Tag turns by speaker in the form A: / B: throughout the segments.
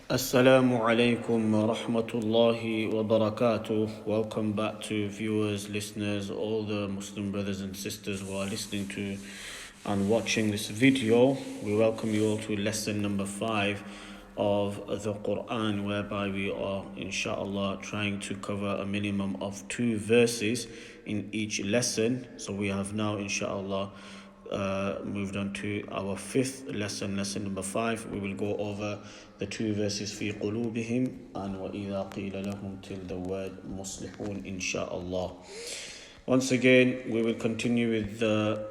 A: Assalamu alaikum wa rahmatullahi wa barakatuh. Welcome back to viewers, listeners, all the Muslim brothers and sisters who are listening to and watching this video. We welcome you all to lesson number 5 of the Qur'an, whereby we are inshallah trying to cover a minimum of 2 verses in each lesson. So we have now inshallah moved on to our 5th lesson, lesson number 5. We will go over the 2 verses في قلوبهم and وإذا قيل لهم till the word مصلحون inshallah. Once again, we will continue with the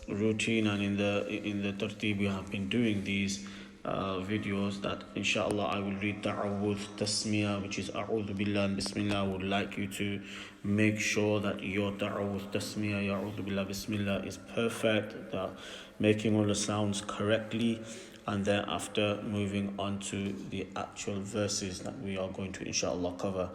A: routine and in the tartib we have been doing these videos, that inshallah I will read ta'awudh tasmiyah, which is a'udhu billah and bismillah. I would like you to make sure that your ta'awudh tasmiyah, ya a'udhu billah bismillah, is perfect, that making all the sounds correctly, and thereafter moving on to the actual verses that we are going to inshallah cover.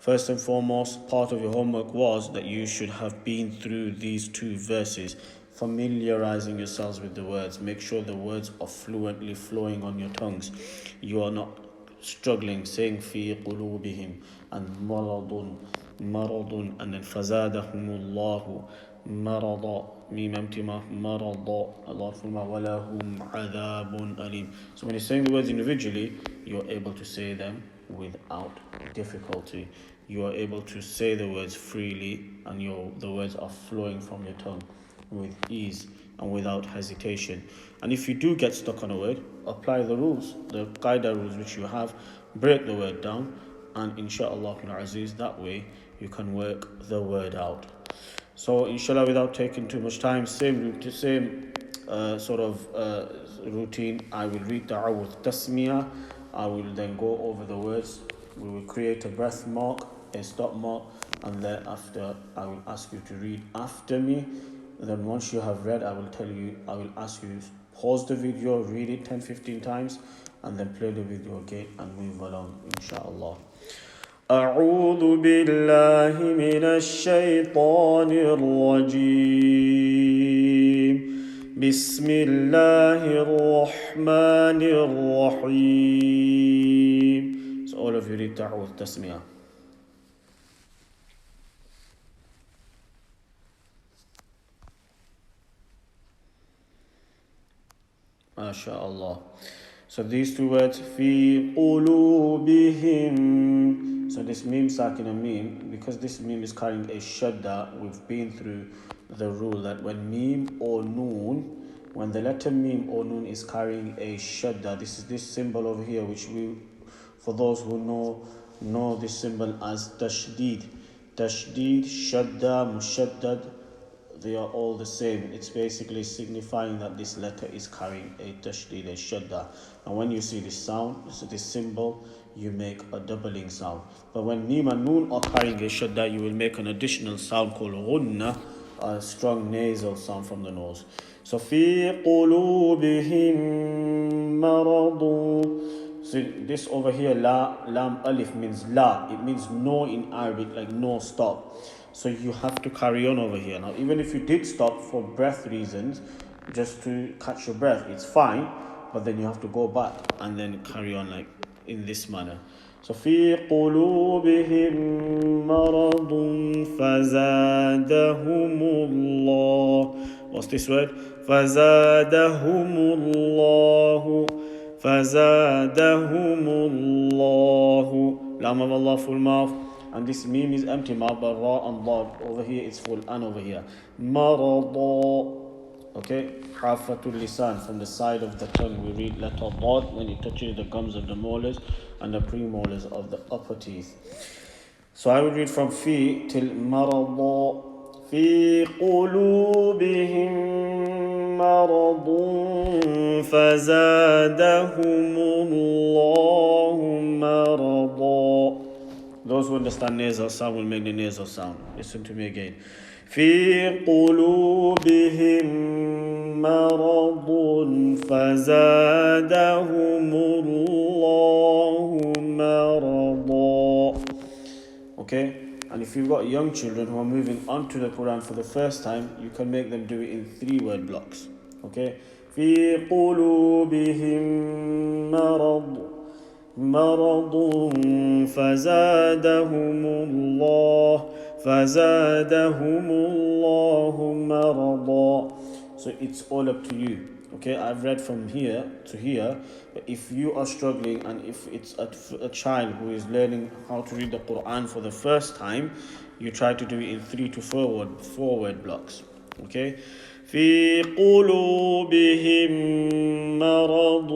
A: First and foremost, part of your homework was that you should have been through these 2 verses, familiarizing yourselves with the words. Make sure the words are fluently flowing on your tongues. You are not struggling saying fi qulubihim and maradun, and then fazadahumullahu marada, mim amtima marada, Allah fulma walahum adhabun alim. So when you're saying the words individually, you're able to say them without difficulty. You are able to say the words freely, and the words are flowing from your tongue with ease and without hesitation. And if you do get stuck on a word, apply the rules, the qaida rules which you have, break the word down, and inshallah aziz, that way you can work the word out. So inshallah, without taking too much time, same routine. I will read ta'awudh tasmiyah. I will then go over the words. We will create a breath mark, a stop mark, and thereafter I will ask you to read after me. Then once you have read, I will ask you to pause the video, read it 10-15 times, and then play the video again and move along inshallah. أعوذ بالله من الشيطان الرجيم بسم الله الرحمن الرحيم. So all of you read ta'awudh tasmiyah. MashaAllah. So these 2 words, fi qulubihim. So this mim sakin and mim, because this mim is carrying a shadda, we've been through the rule that when mim or noon, when the letter mim or noon is carrying a shadda, this is this symbol over here, which for those who know this symbol as tashdid, shadda, mushaddad, they are all the same. It's basically signifying that this letter is carrying a tashdid, a shadda. And when you see this sound, so this symbol, you make a doubling sound. But when mim and noon are carrying a shadda, you will make an additional sound called ghunna, a strong nasal sound from the nose. So fi qulubihim maradun. So this over here, la, lam, alif means la. It means no in Arabic, like no, stop. So you have to carry on over here. Now, even if you did stop for breath reasons, just to catch your breath, it's fine. But then you have to go back and then carry on like in this manner. So في قلوبهم مرض فزادهم الله. What's this word? فزادهم الله. فزادهم الله. Lam of Allah, full mouth. And this mim is empty mouth, but ra and dad over here it's full, and over here marada. Okay, hafatul lisan, from the side of the tongue we read letter dad when it touches the gums of the molars and the premolars of the upper teeth. So I will read from fi till marada. Fi qulubihim maradun fazadahumullahu marada. Those who understand nasal sound will make the nasal sound. Listen to me again. في قلوبهم مرض فزادهم الله مرضا. Okay? And if you've got young children who are moving on to the Quran for the first time, you can make them do it in 3-word blocks. Okay? في قلوبهم مرض مرض فزادهم الله مرضا. So it's all up to you. Okay, I've read from here to here. But if you are struggling, and if it's a child who is learning how to read the Quran for the first time, you try to do it in 3 to 4 word blocks. Okay. في قلوبهم مرض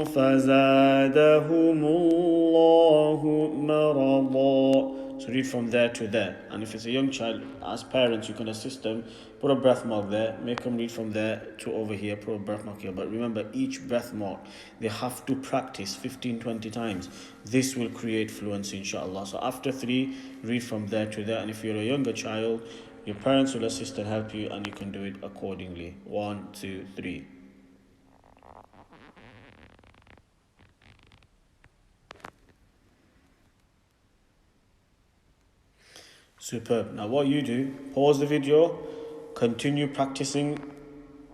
A: فزادهم الله مرضا. So read from there to there. And if it's a young child, as parents, you can assist them. Put a breath mark there. Make them read from there to over here. Put a breath mark here. But remember, each breath mark, they have to practice 15-20 times. This will create fluency, inshallah. So after 3, read from there to there. And if you're a younger child, your parents will assist and help you, and you can do it accordingly. 1, 2, 3. Superb. Now what you do, pause the video, continue practicing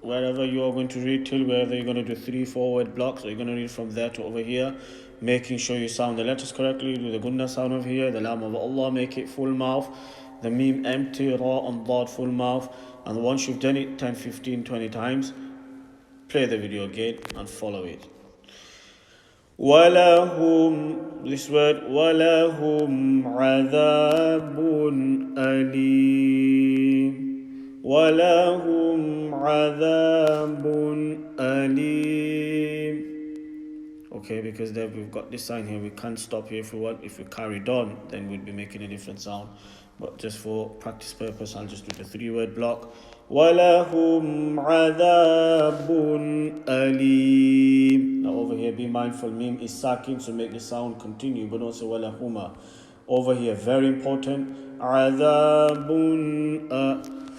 A: wherever you are going to read till wherever you're going to do 3 4 word blocks. So you're going to read from there to over here, making sure you sound the letters correctly. Do the gunna sound over here, the lam of Allah, make it full mouth, the meme empty, ra and dad full mouth. And once you've done it 10, 15, 20 times, play the video again and follow it. وَلَهُمْ, this word, وَلَهُمْ عَذَابٌ أَلِيمٌ. وَلَهُمْ عَذَابٌ أَلِيمٌ. Okay, because there we've got this sign here, we can't stop here if we want. If we carried on, then we'd be making a different sound. But just for practice purpose, I'll just do the 3 word block. وَلَهُمْ عَذَابٌ أَلِيمٌ. Now over here, be mindful, meme is sakin, so make the sound continue, but also وَلَهُمَا. Over here, very important, عَذَابٌ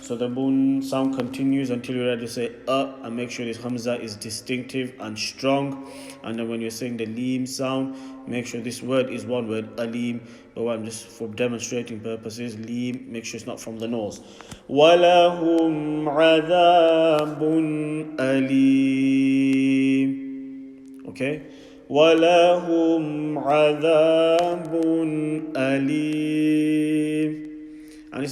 A: So the bun sound continues until you're ready to say and make sure this hamza is distinctive and strong. And then when you're saying the leem sound, make sure this word is one word, alim. But I'm just for demonstrating purposes, leem, make sure it's not from the nose. وَلَهُمْ عَذَابٌ أَلِيمٌ. Okay? وَلَهُمْ عَذَابٌ أَلِيمٌ. And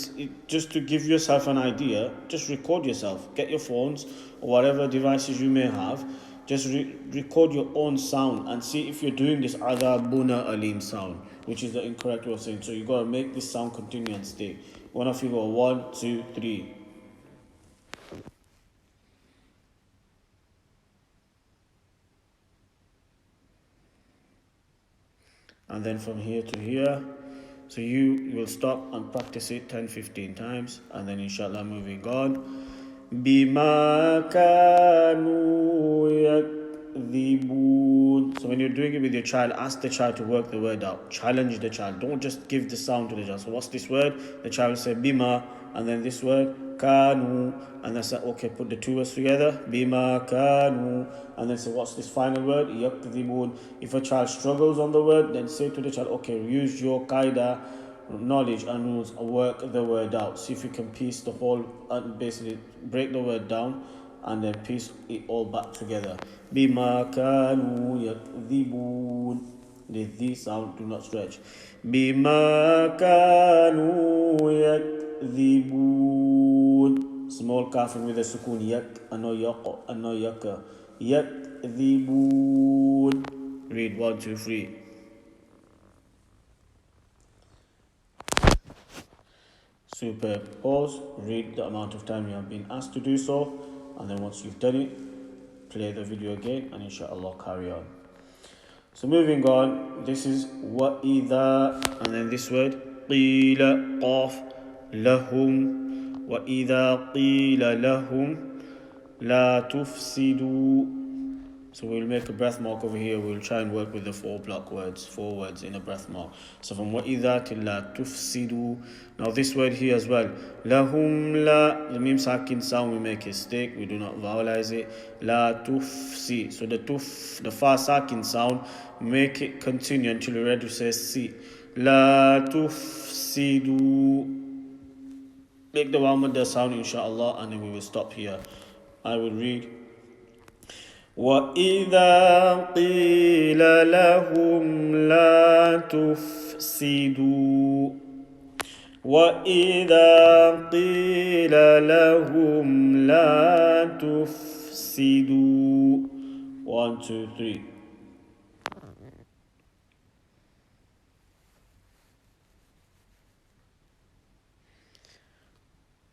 A: just to give yourself an idea, just record yourself. Get your phones or whatever devices you may have. Just record your own sound and see if you're doing this adabuna alim sound, which is the incorrect way of saying. So you got to make this sound continue and stay. One of you go 1, 2, 3. And then from here to here. So you will stop and practice it 10-15 times, and then inshallah moving on. Bima kanu yakdhibun. So when you're doing it with your child, ask the child to work the word out. Challenge the child. Don't just give the sound to the child. So what's this word? The child will say bima, and then this word kanu, and then say okay, put the 2 words together. Bima kanu, and then say what's this final word? Yakdhibun. If a child struggles on the word, then say to the child, okay, use your qaida knowledge and rules and work the word out. See if you can piece the whole, basically break the word down and then piece it all back together. Bima kanu yakdhibun. The sound do not stretch. Bima kanu yakdhibun. Small kaf with a sukun, yak, ano yaka. Yakdhibun. Read 1, 2, 3. Superb. Pause. Read the amount of time you have been asked to do so, and then once you've done it, play the video again, and inshallah carry on. So moving on, this is وَإِذَا, and then this word قِيلَ قَافْ لَهُمْ وَإِذَا قِيلَ لَهُمْ لَا تُفْسِدُوا. So we'll make a breath mark over here. We'll try and work with the 4 words in a breath mark. So from وَإِذَا till لَا تُفْسِدُوا. Now this word here as well. لَهُمْ لَا, the mim sakin sound we make it stick. We do not vowelize it. لَا تُفْسِ. So the fa sakin sound, make it continue until you're ready to say si. لَا تُفْسِدُوا. Make the wamada sound inshallah, and then we will stop here. I will read. وَإِذَا قِيلَ قيل لهم لا تفسدوا وإذا قيل لهم لا تفسدوا. 1, 2, 3.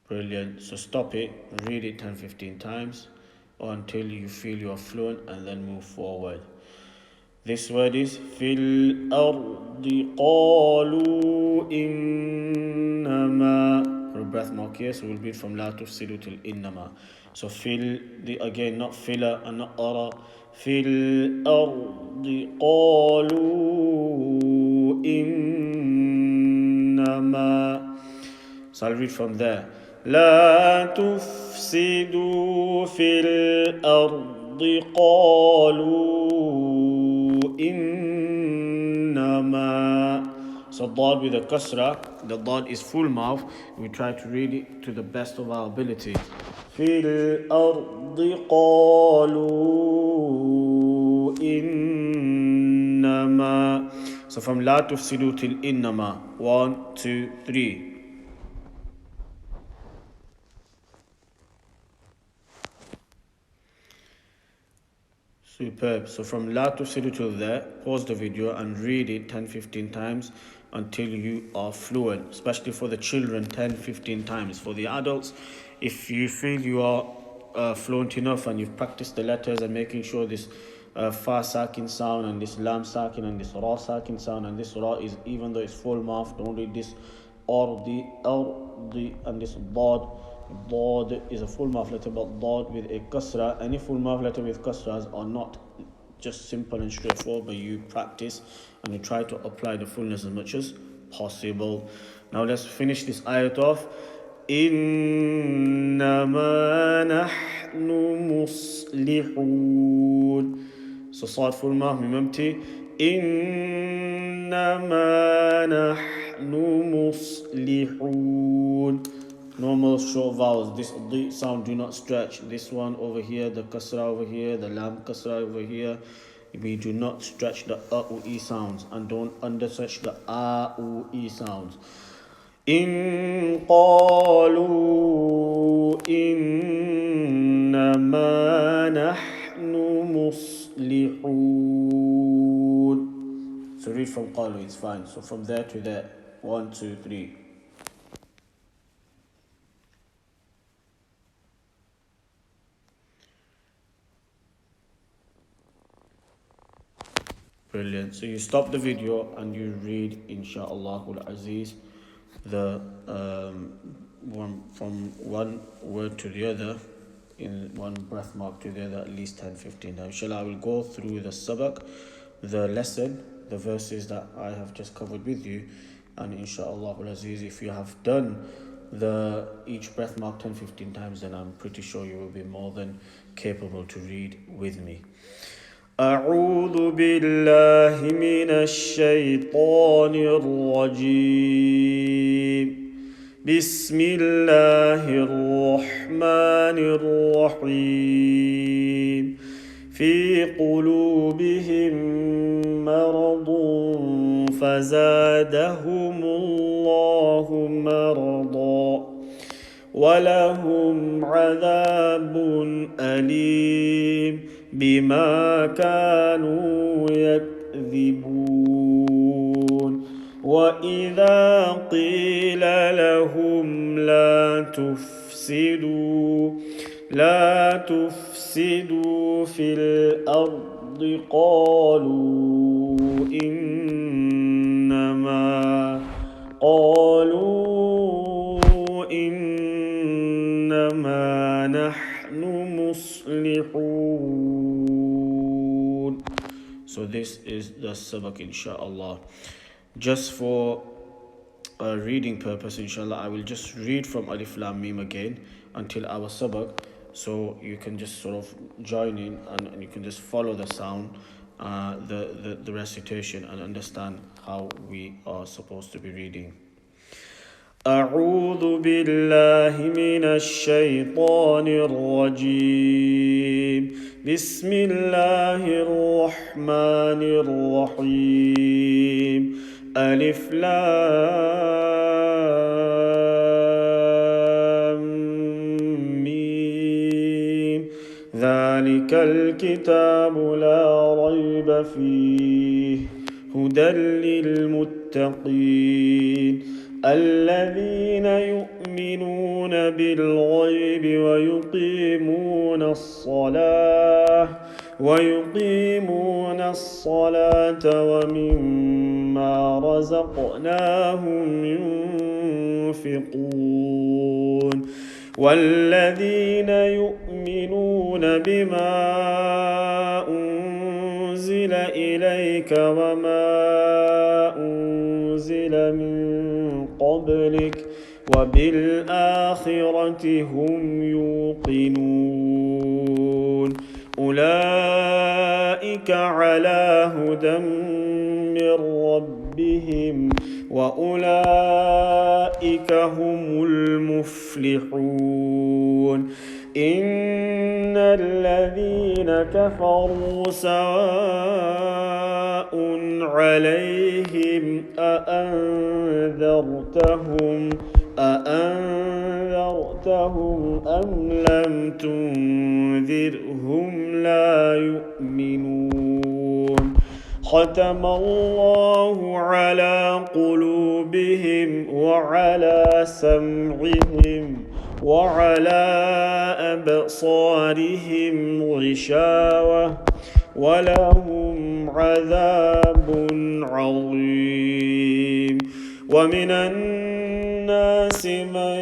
A: Brilliant. So stop it, read it 10-15 times until you feel you are fluent, and then move forward. This word is fil ardi qalu innama. For a breath mark here, so we'll read from la tufsidu till innama. So fil, again, not fila and not ara. Fil ardi qalu innama. So I'll read from there. لا تفسدوا في الأرض قالوا إنما. So dad with a kasra, the dad is full mouth. We try to read it to the best of our ability. في الأرض قالوا إنما. So from لا تفسدوا till إنما. 1, 2, 3. Superb. So from la tufsidu to there, pause the video and read it 10-15 times until you are fluent, especially for the children, 10-15 times. For the adults, if you feel you are fluent enough and you've practiced the letters and making sure this fa sakin sound and this lam sakin and this ra sakin sound and this ra is, even though it's full mouth, don't read this ardi and this dad. Dad is a full mouth letter, but dad with a kasra. Any full mouth letter with kasras are not just simple and straightforward, but you practice and you try to apply the fullness as much as possible. Now let's finish this ayat off. إنما نحن مصلحون. So صاد full mouth ممتي. إنما نحن مصلحون. Normal short vowels. This D sound do not stretch. This one over here, the kasra over here, the lam kasra over here. We do not stretch the a u e sounds and don't understretch the a u e sounds. In qalu innama nahnu muslihun. So read from qalu, it's fine. So from there to there. 1, 2, 3. Brilliant. So you stop the video and you read, Insha'Allah Aziz, the one from one word to the other, in one breath mark to the other, at least 10-15 times. Inshallah, I will go through the sabak, the lesson, the verses that I have just covered with you, and Insha'Allah Aziz, if you have done each breath mark 10-15 times, then I'm pretty sure you will be more than capable to read with me. أعوذ بالله من الشيطان الرجيم. بسم الله الرحمن الرحيم. في قلوبهم مرض فزادهم الله مرضا ولهم عذاب أليم بما كانوا يكذبون. وإذا قيل لهم لا تفسدوا في الأرض قالوا إنما نحن مصلحون. So this is the sabak, inshallah. Just for a reading purpose, inshallah, I will just read from Alif Lam Mim again until our sabak, so you can just sort of join in and you can just follow the sound, the recitation, and understand how we are supposed to be reading. أعوذ بالله من الشيطان الرجيم. بسم الله الرحمن الرحيم. ألف لام ميم. ذلك الكتاب لا ريب فيه هدى للمتقين الذين يؤمنون بالغيب ويقيمون الصلاة ومما رزقناهم ينفقون والذين يؤمنون بما أنزل إليك وما أنزل من قبلك وبالآخرة هم يوقنون أولئك على هدى من ربهم وأولئك هم المفلحون إن الذين كفروا سواء عليهم أأنذرتهم أم لم تنذرهم لا يؤمنون ختم الله على قلوبهم وعلى سمعهم وعلى أبصارهم غشاوة ولهم عذاب عظيم ومن الناس من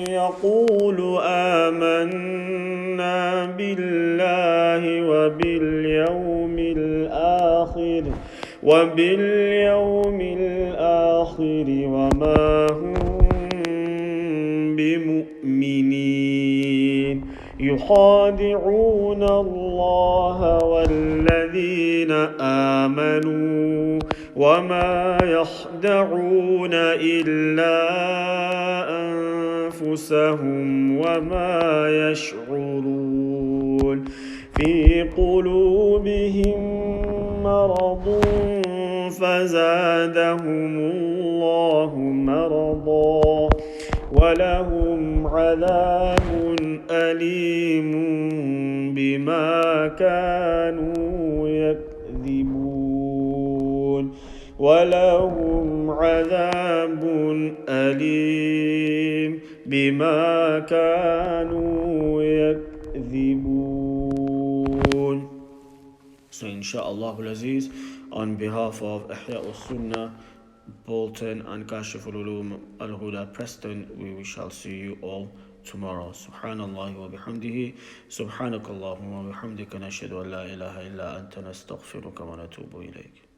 A: يقول آمنا بالله وباليوم الآخر وما هم بمؤمنين يخادعون الله والذين آمنوا وما يخدعون إلا أنفسهم وما يشعرون في قلوبهم مرض فزادهم الله مرضا ولهم عذاب أليم بما كانوا يكذبون ولهم عذاب أليم بما كانوا يكذبون. So inshallah al-Aziz, on behalf of Ihyaaus Sunnah, Bolton and Kashif al-Ulum Al-Huda Preston, we shall see you all tomorrow. Subhanallah wa bihamdihi, subhanakallahumma wa bihamdika nashhadu an la ilaha illa anta nastaghfiruka wa natubu ilayk.